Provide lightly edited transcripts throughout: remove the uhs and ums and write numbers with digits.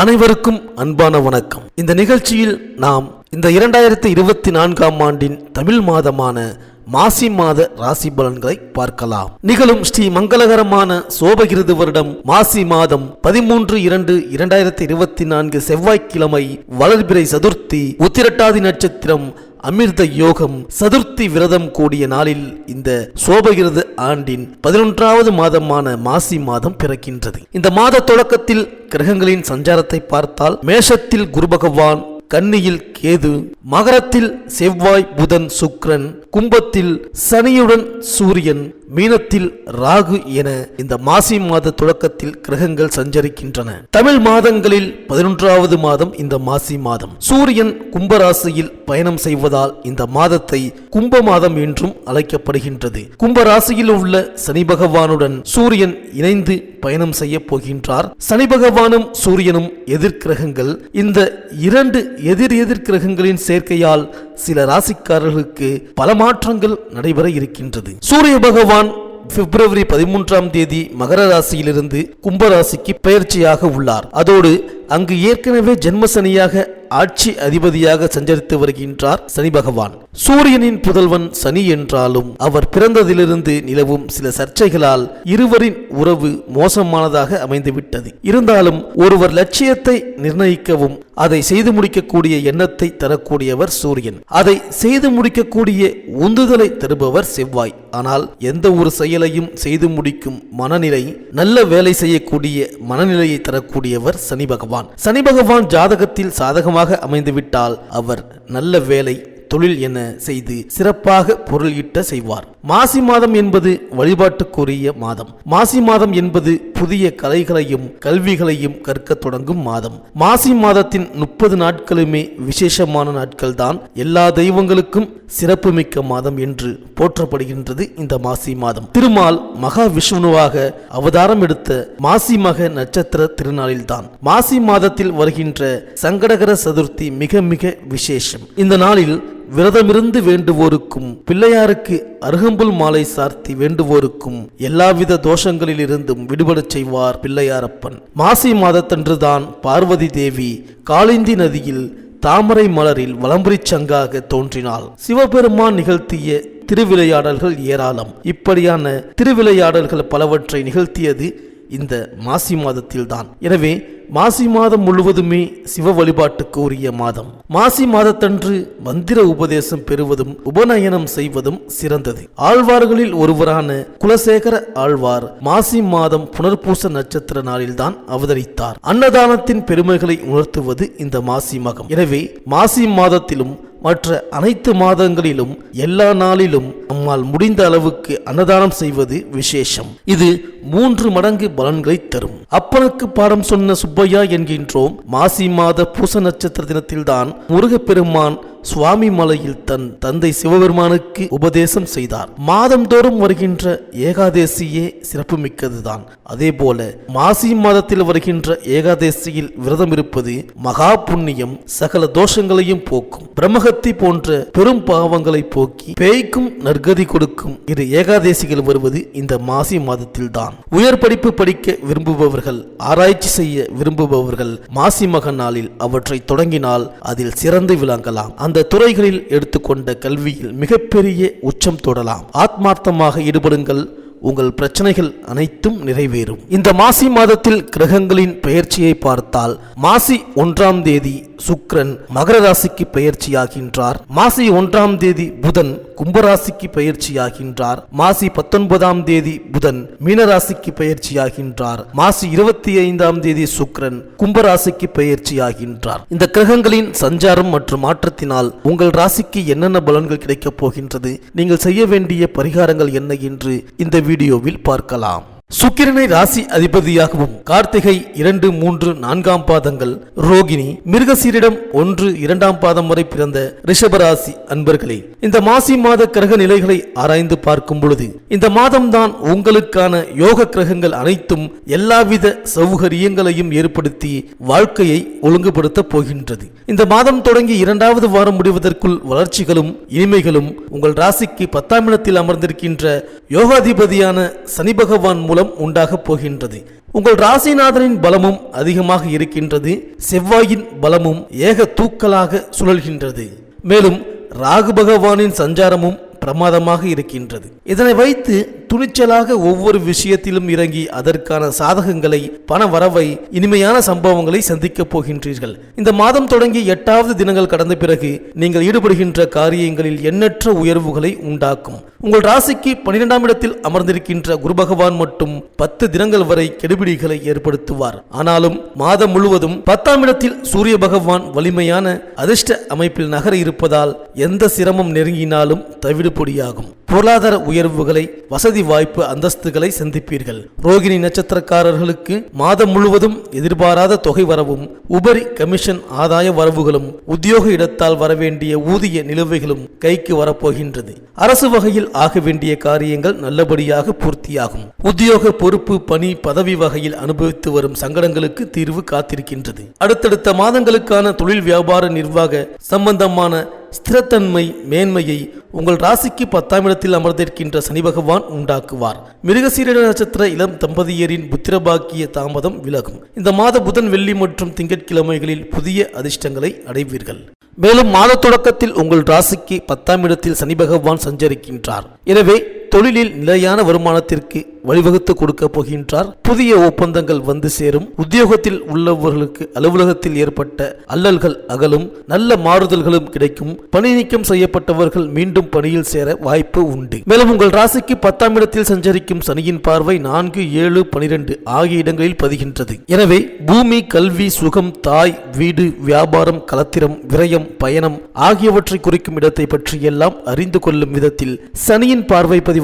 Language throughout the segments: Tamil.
அனைவருக்கும் அன்பான வணக்கம். இந்த நிகழ்ச்சியில் நாம் இந்த 2024ஆம் ஆண்டின் தமிழ் மாதமான மாசி மாத ராசி பலன்களை பார்க்கலாம். நிகழும் ஸ்ரீ மங்களகரமான சோபகிருது வருடம் மாசி மாதம் 13/2/2024 செவ்வாய்க்கிழமை வளர்பிறை சதுர்த்தி, உத்திரட்டாதி நட்சத்திரம், அமிர்த யோகம், சதுர்த்தி விரதம் கூடிய நாளில் இந்த சோபகிருது ஆண்டின் 11வது மாதமான மாசி மாதம் பிறக்கின்றது. இந்த மாத தொடக்கத்தில் கிரகங்களின் சஞ்சாரத்தை பார்த்தால் மேஷத்தில் குரு பகவான், கன்னியில் கேது, மகரத்தில் செவ்வாய், புதன், சுக்கிரன், கும்பத்தில் சனியுடன் சூரியன், மீனத்தில் ராகு என இந்த மாசி மாத தொடக்கத்தில் கிரகங்கள் சஞ்சரிக்கின்றன. தமிழ் மாதங்களில் 11வது மாதம் இந்த மாசி மாதம். சூரியன் கும்பராசியில் பயணம் செய்வதால் இந்த மாதத்தை கும்ப மாதம் என்றும் அழைக்கப்படுகின்றது. கும்பராசியில் உள்ள சனி பகவானுடன் சூரியன் இணைந்து பயணம் செய்ய போகின்றார். சனி பகவானும் சூரியனும் எதிர்கிரகங்கள். இந்த இரண்டு எதிர் கிரகங்களின் சேர்க்கையால் சில ராசிக்காரர்களுக்கு பல மாற்றங்கள் நடைபெற இருக்கின்றது. சூரிய பகவான் பிப்ரவரி 13ஆம் தேதி மகர ராசியிலிருந்து கும்பராசிக்கு பெயர்ச்சியாக உள்ளார். அதோடு அங்கு ஏற்கனவே ஜென்மசனியாக ஆட்சி அதிபதியாக சஞ்சரித்து வருகின்றார் சனி பகவான். சூரியனின் புதல்வன் சனி என்றாலும் அவர் பிறந்ததிலிருந்து நிலவும் சில சர்ச்சைகளால் இருவரின் உறவு மோசமானதாக அமைந்துவிட்டது. இருந்தாலும் ஒருவர் லட்சியத்தை நிர்ணயிக்கவும் அதை செய்து முடிக்கக்கூடிய எண்ணத்தை தரக்கூடியவர் சூரியன். அதை செய்து முடிக்கக்கூடிய உந்துதலை தருபவர் செவ்வாய். ஆனால் எந்த ஒரு செயலையும் செய்து முடிக்கும் மனநிலை, நல்ல வேலை செய்யக்கூடிய மனநிலையை தரக்கூடியவர் சனி பகவான். சனி பகவான் ஜாதகத்தில் சாதகமாக அமைந்துவிட்டால் அவர் நல்ல வேலை, தொழில் என செய்து சிறப்பாக பொருள் ஈட்ட செய்வார். மாசி மாதம் என்பது வழிபாட்டுக்குரிய மாதம். மாசி மாதம் என்பது புதிய கலைகளையும் கல்விகளையும் கற்க தொடங்கும் மாதம். மாசி மாதத்தின் 30 நாட்களுமே விசேஷமான நாட்கள் தான். எல்லா தெய்வங்களுக்கும் சிறப்புமிக்க மாதம் என்று போற்றப்படுகின்றது இந்த மாசி மாதம். திருமால் மகா விஷ்ணுவாக அவதாரம் எடுத்த மாசி மக நட்சத்திர திருநாளில்தான் மாசி மாதத்தில் வருகின்ற சங்கடகர சதுர்த்தி மிக மிக விசேஷம். இந்த நாளில் விரதமிருந்து வேண்டுவோருக்கும், பிள்ளையாருக்கு அருகம்புல் மாலை சார்த்தி வேண்டுவோருக்கும் எல்லாவித தோஷங்களில் இருந்தும் விடுபடச் செய்வார் பிள்ளையாரப்பன். மாசி மாதத்தன்றுதான் பார்வதி தேவி காளிந்தி நதியில் தாமரை மலரில் வலம்புரி சங்காக தோன்றினாள். சிவபெருமான் நிகழ்த்திய திருவிளையாடல்கள் ஏராளம். இப்படியான திருவிளையாடல்கள் பலவற்றை நிகழ்த்தியது இந்த மாசி மாதத்தில்தான். எனவே மாசி மாதம் முழுவதுமே சிவ வழிபாட்டுக்கு உரிய மாதம். மாசி மாதத்தன்று மந்திர உபதேசம் பெறுவதும் உபநயனம் செய்வதும் சிறந்தது. ஆழ்வார்களில் ஒருவரான குலசேகர ஆழ்வார் மாசி மாதம் புனர்பூச நட்சத்திர நாளில்தான் அவதரித்தார். அன்னதானத்தின் பெருமைகளை உணர்த்துவது இந்த மாசி மகம். எனவே மாசி மாதத்திலும் மற்ற அனைத்து மாதங்களிலும் எல்லா நாளிலும் நம்மால் முடிந்த அளவுக்கு அன்னதானம் செய்வது விசேஷம். இது 3 மடங்கு பலன்களை தரும். அப்பனுக்கு பாடம் சொன்ன சுப்பையா என்கின்றோம். மாசி மாத பூச நட்சத்திர தினத்தில்தான் முருகப்பெருமான் சுவாமி மலையில் தன் தந்தை சிவபெருமானுக்கு உபதேசம் செய்தார். மாதந்தோறும் வருகின்ற ஏகாதேசியே சிறப்புமிக்கதுதான். அதே போல மாசி மாதத்தில் வருகின்ற ஏகாதேசியில் விரதம் இருப்பது மகா புண்ணியம், சகல தோஷங்களையும் போக்கும். பிரம்மஹத்தி போன்ற பெரும் பாவங்களை போக்கி பேய்க்கும் நற்கதி கொடுக்கும் இரு ஏகாதேசிகள் வருவது இந்த மாசி மாதத்தில் தான். உயர் படிப்பு படிக்க விரும்புபவர்கள், ஆராய்ச்சி செய்ய விரும்புபவர்கள் மாசி மக நாளில் அவற்றை தொடங்கினால் அதில் சிறந்து விளங்கலாம். அந்த துறைகளில் எடுத்துக்கொண்ட கல்வியில் மிகப்பெரிய உச்சம் தொடலாம். ஆத்மார்த்தமாக ஈடுபடுங்கள், உங்கள் பிரச்சனைகள் அனைத்தும் நிறைவேறும். இந்த மாசி மாதத்தில் கிரகங்களின் பெயர்ச்சியை பார்த்தால் மாசி 1ஆம் தேதி சுக்கிரன் மகர ராசிக்கு பெயர்ச்சியாகின்றார். மாசி 1ஆம் தேதி புதன் கும்பராசிக்கு பெயர்ச்சியாகின்றார். மாசி 19ஆம் தேதி புதன் மீனராசிக்கு பெயர்ச்சியாகின்றார். மாசி 25ஆம் தேதி சுக்கிரன் கும்பராசிக்கு பெயர்ச்சியாகின்றார். இந்த கிரகங்களின் சஞ்சாரம் மற்றும் மாற்றத்தினால் உங்கள் ராசிக்கு என்னென்ன பலன்கள் கிடைக்கப் போகின்றது, நீங்கள் செய்ய வேண்டிய பரிகாரங்கள் என்ன என்று இந்த வீடியோவில் பார்க்கலாம். சுக்கிரனை ராசி அதிபதியாகவும் கார்த்திகை 2, 3, 4ஆம் பாதங்கள், ரோகிணி, மிருகசீரிடம் 1, 2ஆம் பாதம் வரை பிறந்த ரிஷபராசி அன்பர்களே, இந்த மாசி மாத கிரக நிலைகளை ஆராய்ந்து பார்க்கும் பொழுது இந்த மாதம்தான் உங்களுக்கான யோக கிரகங்கள் அனைத்தும் எல்லாவித சௌகரியங்களையும் ஏற்படுத்தி வாழ்க்கையை ஒழுங்குபடுத்த போகின்றது. இந்த மாதம் தொடங்கி 2வது வாரம் முடிவதற்குள் வளர்ச்சிகளும் இனிமைகளும் உங்கள் ராசிக்கு 10ஆம் இடத்தில் அமர்ந்திருக்கின்ற யோகாதிபதியான சனி பகவான் மூலம் மூலம் உண்டாகப் போகின்றது. உங்கள் ராசிநாதனின் பலமும் அதிகமாக இருக்கின்றது. செவ்வாயின் பலமும் ஏக தூக்கலாக சுழல்கின்றது. மேலும் ராகு பகவானின் சஞ்சாரமும் பிரமாதமாக இருக்கின்றது. இதனை வைத்து துணிச்சலாக ஒவ்வொரு விஷயத்திலும் இறங்கி அதற்கான சாதகங்களை, பண வரவை, இனிமையான சம்பவங்களை சந்திக்கப் போகின்றீர்கள். இந்த மாதம் தொடங்கி 8வது தினங்கள் கடந்த பிறகு நீங்கள் ஈடுபடுகின்ற காரியங்களில் எண்ணற்ற உயர்வுகளை உண்டாக்கும். உங்கள் ராசிக்கு 12ஆம் இடத்தில் அமர்ந்திருக்கின்ற குரு பகவான் மட்டும் 10 தினங்கள் வரை கெடுபிடிகளை ஏற்படுத்துவார். ஆனாலும் மாதம் முழுவதும் 10ஆம் இடத்தில் சூரிய பகவான் வலிமையான அதிர்ஷ்ட அமைப்பில் நகர இருப்பதால் எந்த சிரமம் நெருங்கினாலும் தவிடுபொடியாகும். பொருளாதார உயர்வுகளை, வசதி வாய்ப்பு, அந்தஸ்துகளை சந்திப்பீர்கள். ரோகிணி நட்சத்திரக்காரர்களுக்கு மாதம் முழுவதும் எதிர்பாராத தொகை வரவும், உபரி கமிஷன் ஆதாய வரவுகளும், உத்தியோக இடத்தால் வரவேண்டிய ஊதிய நிலுவைகளும் கைக்கு வரப்போகின்றது. அரசு வகையில் ஆக வேண்டிய காரியங்கள் நல்லபடியாக பூர்த்தியாகும். உத்தியோக பொறுப்பு, பணி, பதவி வகையில் அனுபவித்து வரும் சங்கடங்களுக்கு தீர்வு காத்திருக்கின்றது. அடுத்தடுத்த மாதங்களுக்கான தொழில், வியாபார, நிர்வாக சம்பந்தமான ஸ்திரத்தன்மை, மேன்மையை உங்கள் ராசிக்கு 10ஆம் இடத்தில் அமர்ந்திருக்கின்ற சனி பகவான் உண்டாக்குவார். மிருகசீரிட நட்சத்திர இளம் தம்பதியரின் புத்திரபாக்கிய தாமதம் விலகும். இந்த மாத புதன், வெள்ளி மற்றும் திங்கட்கிழமைகளில் புதிய அதிர்ஷ்டங்களை அடைவீர்கள். மேலும் மாத தொடக்கத்தில் உங்கள் ராசிக்கு 10ஆம் இடத்தில் சனி பகவான் சஞ்சரிக்கின்றார். எனவே தொழிலில் நிலையான வருமானத்திற்கு வழிவகுத்து கொடுக்க போகின்றார். புதிய ஒப்பந்தங்கள் வந்து சேரும். உத்தியோகத்தில் உள்ளவர்களுக்கு அலுவலகத்தில் ஏற்பட்ட அல்லல்கள் அகலும். நல்ல மாறுதல்களும் கிடைக்கும். பணி நீக்கம் செய்யப்பட்டவர்கள் மீண்டும் பணியில் சேர வாய்ப்பு உண்டு. மேலும் உங்கள் ராசிக்கு 10ஆம் இடத்தில் சஞ்சரிக்கும் சனியின் பார்வை 4, 7, 12 ஆகிய இடங்களில் பதிகின்றது. எனவே பூமி, கல்வி, சுகம், தாய், வீடு, வியாபாரம், கலத்திரம், விரயம், பயணம் ஆகியவற்றை குறிக்கும் இடத்தை பற்றி எல்லாம் அறிந்து கொள்ளும் விதத்தில் சனியின் பார்வை பதிவதால்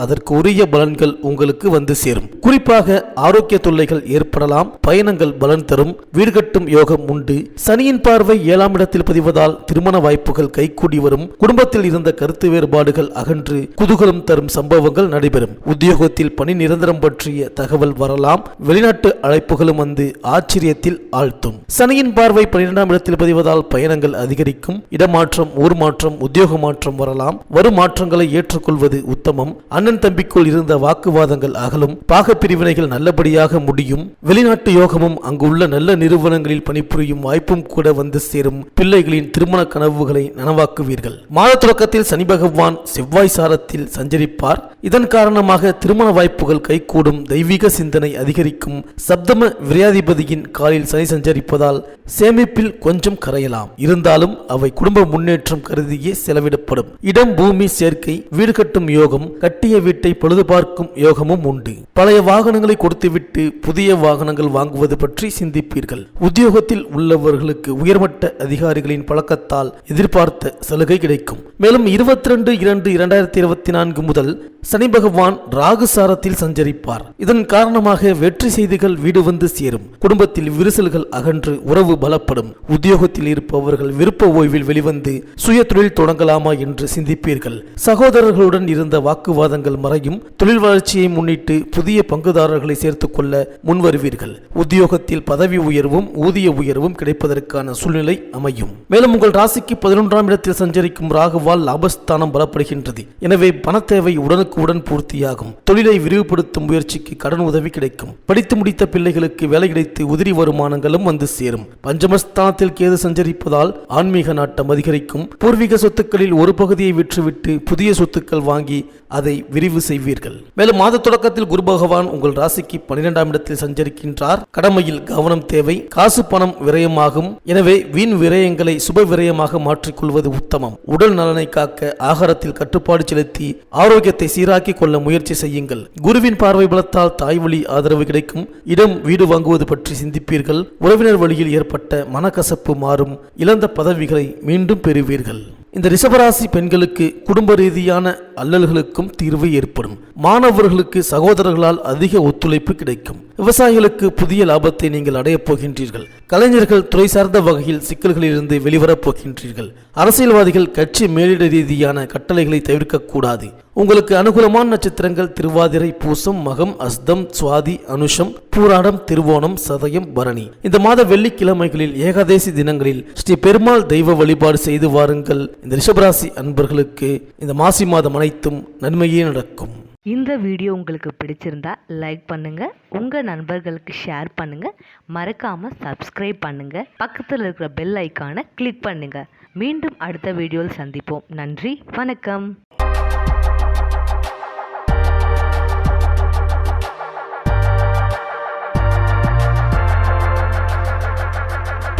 அதற்கு உரிய பலன்கள் உங்களுக்கு வந்து சேரும். குறிப்பாக ஆரோக்கிய தொல்லைகள் ஏற்படலாம். பயணங்கள் பலன் தரும். வீடு கட்டும் யோகம் உண்டு. சனியின் பார்வை 7ஆம் இடத்தில் பதிவதால் திருமண வாய்ப்புகள் கைகூடி வரும். குடும்பத்தில் இருந்த கருத்து வேறுபாடுகள் அகன்று குதூகலம் தரும் சம்பவங்கள் நடைபெறும். உத்தியோகத்தில் பணி நிரந்தரம் பற்றிய தகவல் வரலாம். வெளிநாட்டு அழைப்புகளும் வந்து ஆச்சரியத்தில் ஆழ்த்தும். சனியின் பார்வை 12ஆம் இடத்தில் பதிவதால் பயணங்கள் அதிகரிக்கும். இடமாற்றம், ஊர் மாற்றம், உத்தியோக மாற்றம் வரலாம். வரும் மாற்றங்களை ஏற்றுக்கொள்வது உத்தமம். அண்ணன் தம்பிக்குள் இருந்த வாக்குவாதங்கள் அகலும். பாக பிரிவினைகள் நல்லபடியாக முடியும். வெளிநாட்டு யோகமும் அங்குள்ள நல்ல நிறுவனங்களில் பணிபுரியும் வாய்ப்பும் கூட வந்து சேரும். பிள்ளைகளின் திருமண கனவுகளை நனவாக்குவீர்கள். மாத தொடக்கத்தில் சனி பகவான் செவ்வாய் சாரத்தில் சஞ்சரிப்பார். இதன் காரணமாக திருமண வாய்ப்புகள் கைகூடும். தெய்வீக சிந்தனை அதிகரிக்கும். சப்தம விரையாதிபதியின் காலில் சனி சஞ்சரிப்பதால் சேமிப்பில் கொஞ்சம் கரையலாம். இருந்தாலும் அவை குடும்ப முன்னேற்றம் கருதியே செலவிடப்படும். இடம், பூமி சேர்க்கை, வீடு கட்டும் யோகம், கட்டிய வீட்டை பழுது பார்க்கும் யோகமும் உண்டு. பழைய வாகனங்களை கொடுத்துவிட்டு புதிய வாகனங்கள் வாங்குவது பற்றி சிந்திப்பீர்கள். உத்தியோகத்தில் உள்ளவர்களுக்கு உயர்மட்ட அதிகாரிகளின் பழக்கத்தால் எதிர்பார்த்த சலுகை கிடைக்கும். மேலும் 22/2/2024 முதல் சனி பகவான் ராகு சாரத்தில் சஞ்சரிப்பார். இதன் காரணமாக வெற்றி செய்திகள் வீடு வந்து சேரும். குடும்பத்தில் விரிசல்கள் அகன்று உறவு பலப்படும். உத்தியோகத்தில் இருப்பவர்கள் விருப்ப ஓய்வில் வெளிவந்து சுய தொழில் தொடங்கலாமா என்று சிந்திப்பீர்கள். சகோதரர்களுடன் இருந்த வாக்குவாதங்கள் மறையும். தொழில் வளர்ச்சியை முன்னிட்டு புதிய பங்குதாரர்களை சேர்த்துக் கொள்ள முன்வருவீர்கள். உத்தியோகத்தில் பதவி உயர்வும் ஊதிய உயர்வும் கிடைப்பதற்கான சூழ்நிலை அமையும். மேலும் உங்கள் ராசிக்கு 11ஆம் இடத்தில் சஞ்சரிக்கும் ராகுவால் லாபஸ்தானம் பலப்படுகின்றது. எனவே பணத்தேவை உடனுக்குடன் பூர்த்தியாகும். தொழிலை விரிவுபடுத்தும் முயற்சிக்கு கடன் உதவி கிடைக்கும். படித்து முடித்த பிள்ளைகளுக்கு வேலை கிடைத்து உதிரி வருமானங்களும் வந்து சேரும். பஞ்சமஸ்தானத்தில் கேது சஞ்சரிப்பதால் ஆன்மீக நாட்டம் அதிகரிக்கும். பூர்வீக சொத்துக்களில் ஒரு பகுதியை விற்றுவிட்டு புதிய சொத்துக்கள் வாங்கி அதை விரிவு செய்வீர்கள். மேலும் மாத தொடக்கத்தில் குரு பகவான் உங்கள் ராசிக்கு 12ஆம் இடத்தில் சஞ்சரிக்கின்றார். கடமையில் கவனம் தேவை. காசு பணம் விரயமாகும். எனவே வீண் விரயங்களை சுப விரயமாக மாற்றிக்கொள்வது உத்தமம். உடல் நலனை காக்க ஆகாரத்தில் கட்டுப்பாடு செலுத்தி ஆரோக்கியத்தை சீராக்கி கொள்ள முயற்சி செய்யுங்கள். குருவின் பார்வை பலத்தால் தாய் வழி ஆதரவு கிடைக்கும். இடம், வீடு வாங்குவது பற்றி சிந்திப்பீர்கள். உறவினர் வழியில் ஏற்பட்ட மனக்கசப்பு மாறும். இழந்த பதவிகளை மீண்டும் பெறுவீர்கள். இந்த ரிஷபராசி பெண்களுக்கு குடும்ப ரீதியான அல்லல்களுக்கும் தீர்வு ஏற்படும். மாணவர்களுக்கு சகோதரர்களால் அதிக ஒத்துழைப்பு கிடைக்கும். விவசாயிகளுக்கு புதிய லாபத்தை நீங்கள் அடையப் போகின்றீர்கள். கலைஞர்கள் துறை சார்ந்த வகையில் சிக்கல்களிலிருந்து வெளிவரப் போகின்றீர்கள். அரசியல்வாதிகள் கட்சி மேலிட ரீதியான கட்டளைகளை தவிர்க்கக்கூடாது. உங்களுக்கு அனுகூலமான நட்சத்திரங்கள் திருவாதிரை, பூசம், மகம், அஸ்தம், சுவாதி, அனுஷம், பூராடம், திருவோணம், சதயம், பரணி. இந்த மாத வெள்ளிக்கிழமைகளில் ஏகாதேசி தினங்களில் ஸ்ரீ பெருமாள் தெய்வ வழிபாடு செய்து வாருங்கள். இந்த ரிஷபராசி அன்பர்களுக்கு இந்த மாசி மாதம் அனைத்தும் நன்மையே நடக்கும். இந்த வீடியோ உங்களுக்கு பிடிச்சிருந்தா லைக் பண்ணுங்க, உங்க நண்பர்களுக்கு ஷேர் பண்ணுங்க, மறக்காம சப்ஸ்கிரைப் பண்ணுங்க, பக்கத்தில் இருக்கிற பெல் ஐக்கானை கிளிக் பண்ணுங்க. மீண்டும் அடுத்த வீடியோவில் சந்திப்போம். நன்றி, வணக்கம்.